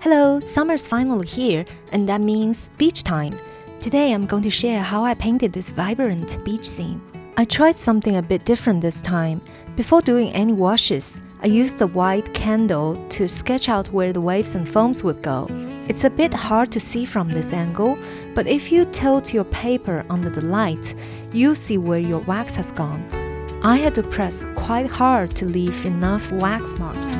Hello, summer's finally here, and that means beach time. Today I'm going to share how I painted this vibrant beach scene. I tried something a bit different this time. Before doing any washes, I used a white candle to sketch out where the waves and foams would go. It's a bit hard to see from this angle, but if you tilt your paper under the light, you'll see where your wax has gone. I had to press quite hard to leave enough wax marks.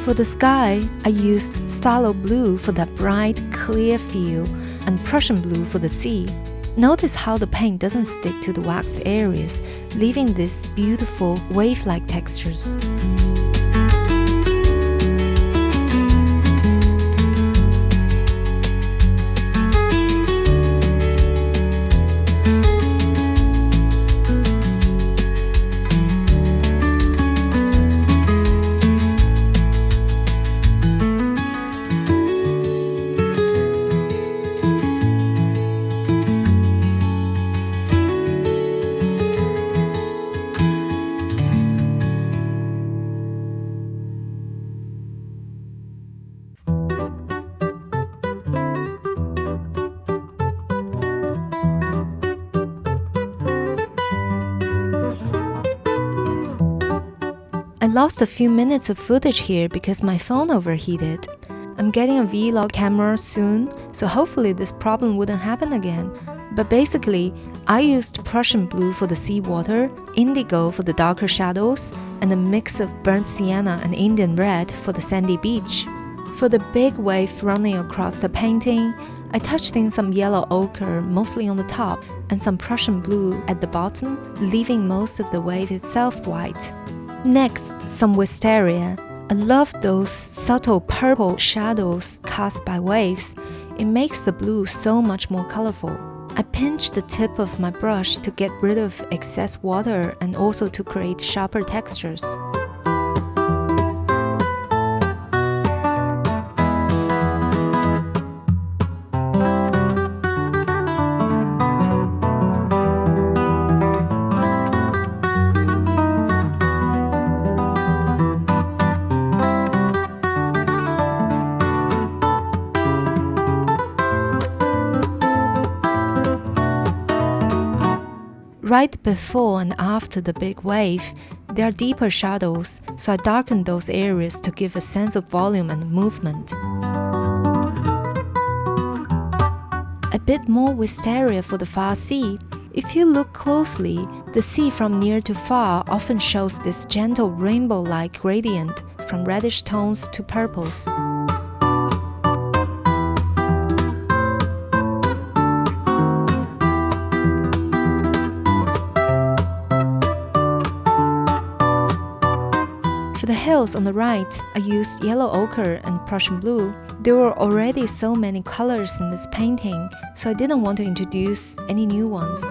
For the sky, I used Phthalo blue for that bright, clear feel and Prussian blue for the sea. Notice how the paint doesn't stick to the wax areas, leaving these beautiful wave-like textures. I lost a few minutes of footage here because my phone overheated. I'm getting a vlog camera soon, so hopefully this problem wouldn't happen again. But basically, I used Prussian blue for the seawater, indigo for the darker shadows, and a mix of burnt sienna and Indian red for the sandy beach. For the big wave running across the painting, I touched in some yellow ochre mostly on the top and some Prussian blue at the bottom, leaving most of the wave itself white. Next, some Wisteria. I love those subtle purple shadows cast by waves. It makes the blue so much more colorful. I pinched the tip of my brush to get rid of excess water and also to create sharper textures. Right before and after the big wave, there are deeper shadows, so I darkened those areas to give a sense of volume and movement. A bit more Wisteria for the far sea. If you look closely, the sea from near to far often shows this gentle rainbow-like gradient from reddish tones to purples. For the hills on the right, I used yellow ochre and Prussian blue. There were already so many colors in this painting, so I didn't want to introduce any new ones.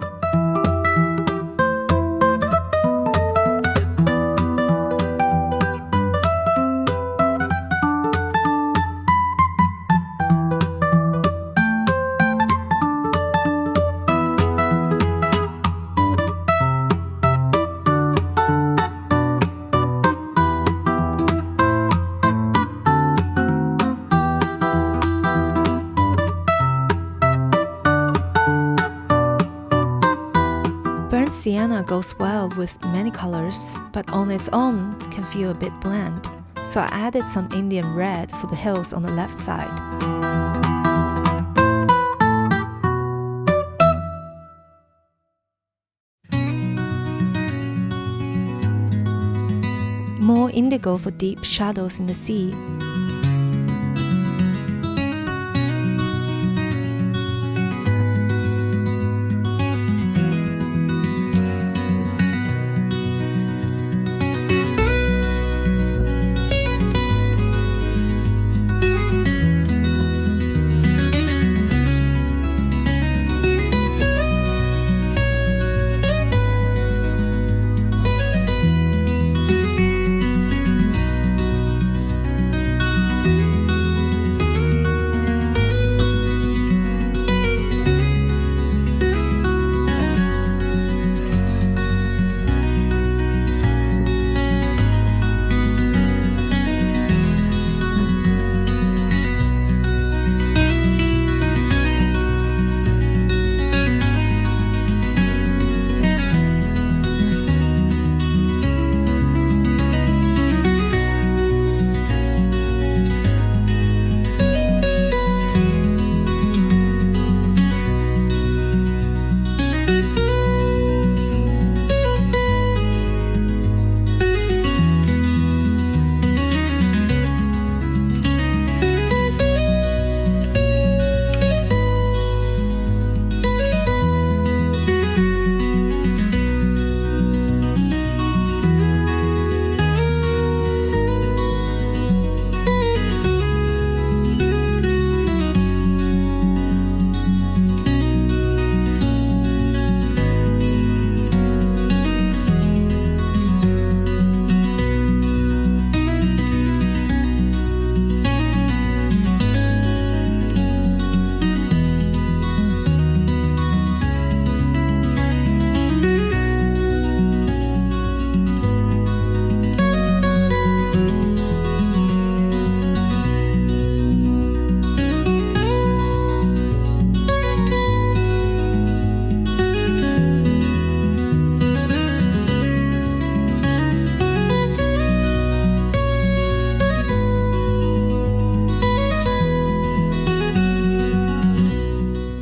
Sienna goes well with many colors, but on its own can feel a bit bland. So I added some Indian red for the hills on the left side. More indigo for deep shadows in the sea.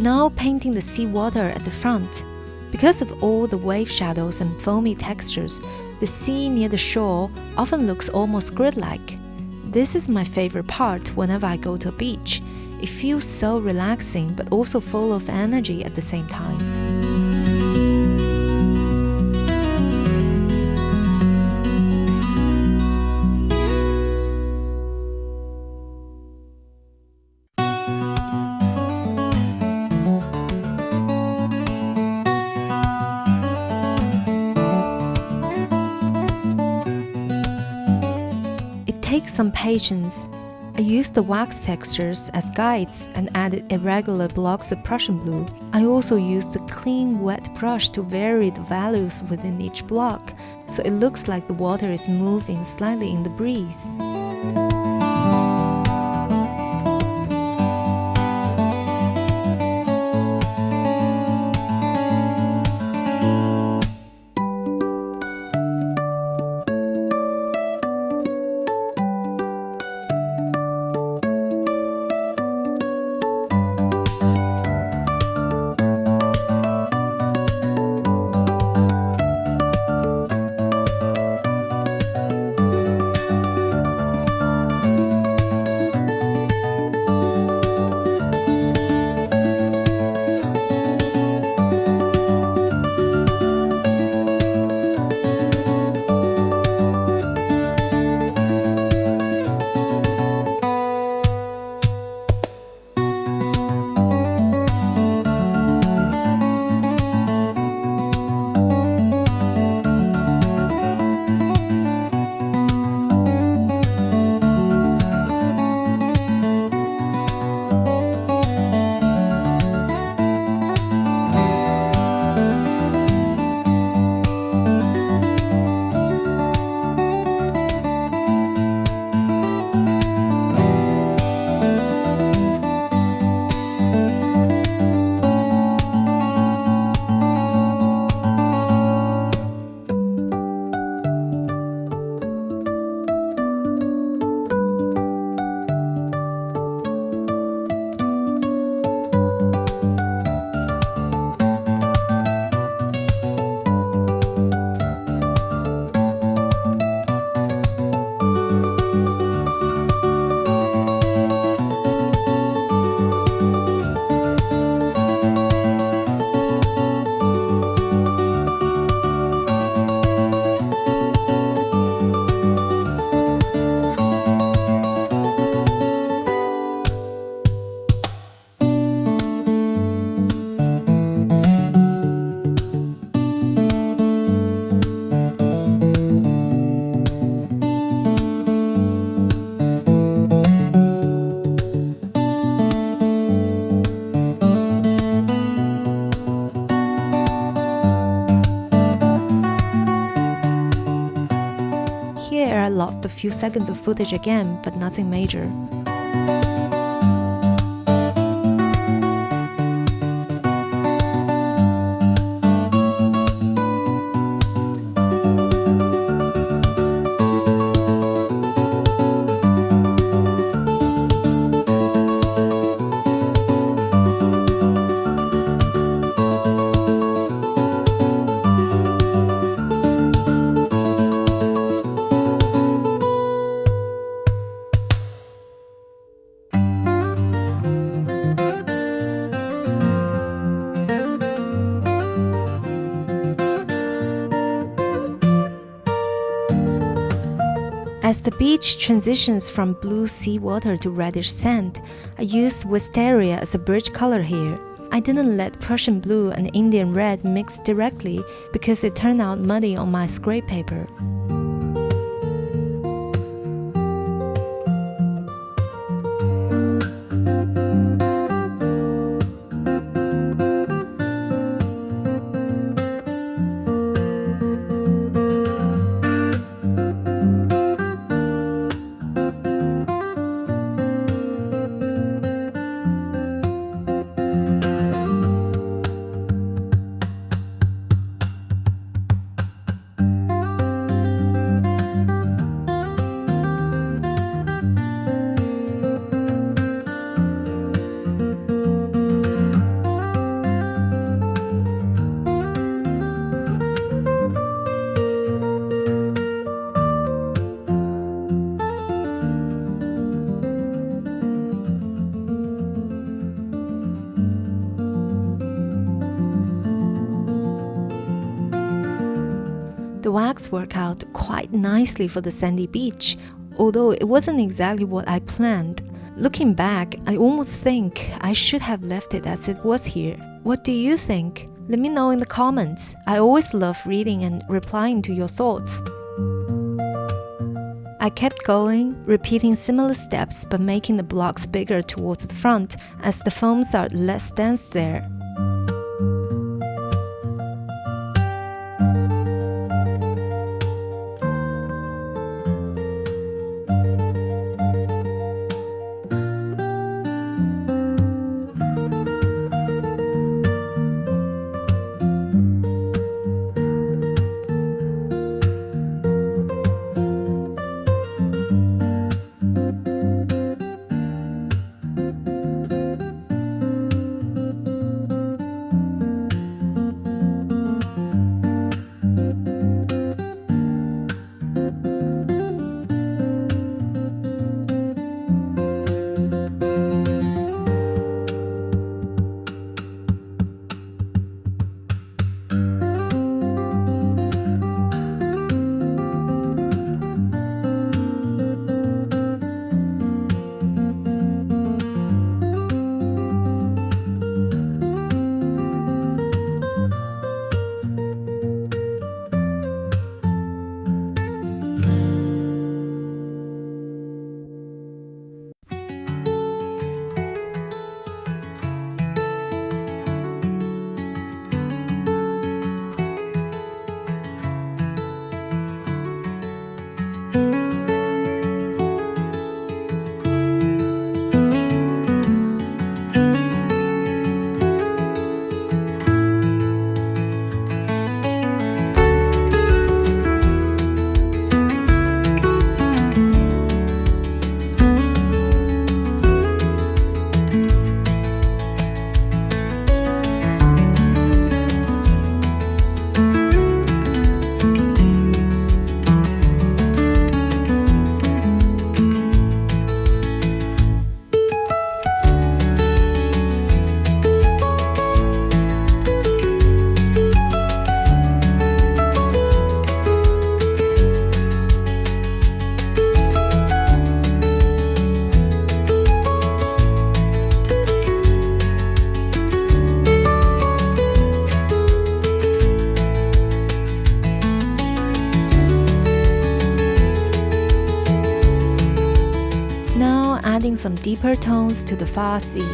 Now painting the sea water at the front. Because of all the wave shadows and foamy textures, the sea near the shore often looks almost grid-like. This is my favorite part whenever I go to a beach. It feels so relaxing but also full of energy at the same time. It takes some patience. I used the wax textures as guides and added irregular blocks of Prussian blue. I also used a clean wet brush to vary the values within each block, so it looks like the water is moving slightly in the breeze. I lost a few seconds of footage again, but nothing major. As the beach transitions from blue seawater to reddish sand, I used Wisteria as a bridge color here. I didn't let Prussian blue and Indian red mix directly because it turned out muddy on my scrape paper. The wax worked out quite nicely for the sandy beach, although it wasn't exactly what I planned. Looking back, I almost think I should have left it as it was here. What do you think? Let me know in the comments. I always love reading and replying to your thoughts. I kept going, repeating similar steps but making the blocks bigger towards the front as the foams are less dense there. Adding some deeper tones to the far sea.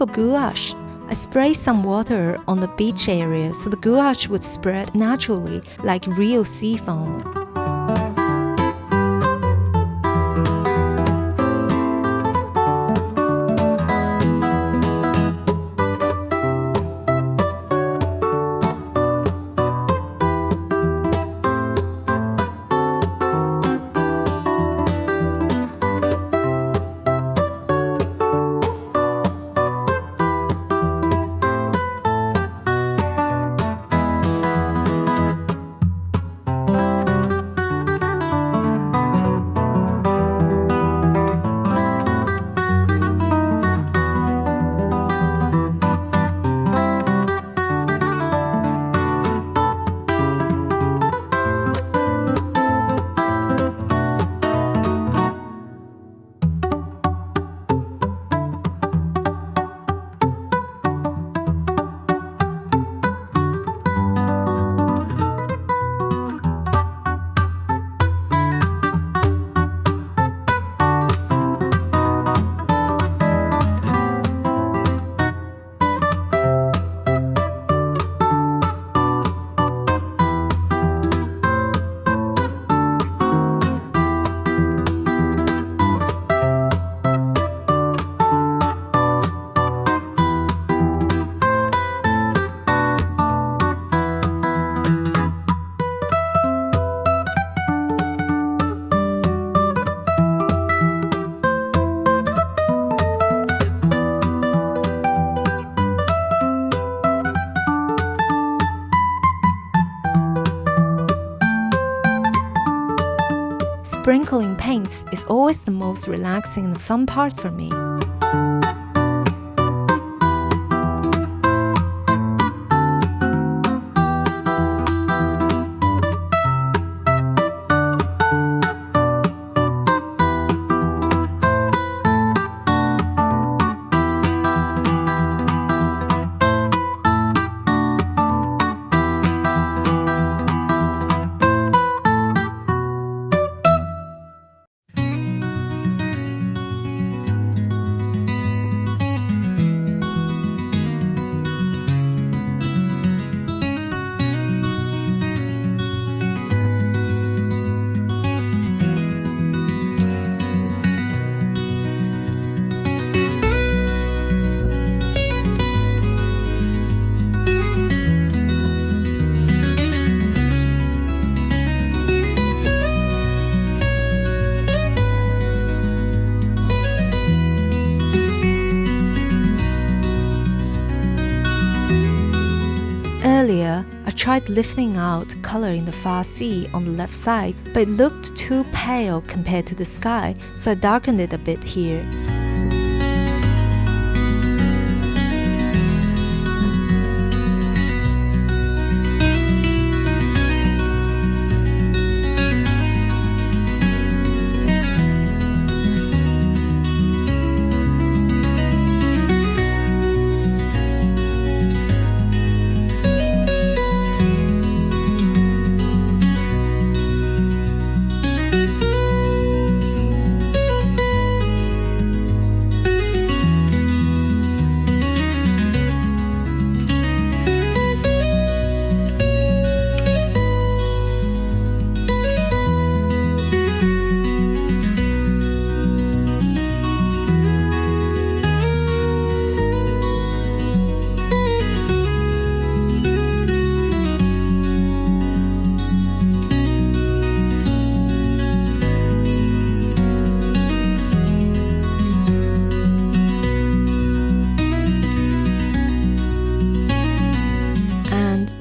for gouache. I sprayed some water on the beach area so the gouache would spread naturally like real sea foam. Sprinkling paints is always the most relaxing and fun part for me. Earlier, I tried lifting out color in the far sea on the left side, but it looked too pale compared to the sky, so I darkened it a bit here.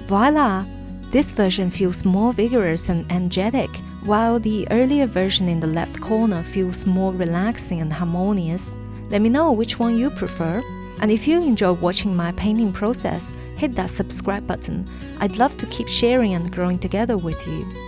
Voila! This version feels more vigorous and energetic, while the earlier version in the left corner feels more relaxing and harmonious. Let me know which one you prefer. And if you enjoy watching my painting process, hit that subscribe button. I'd love to keep sharing and growing together with you.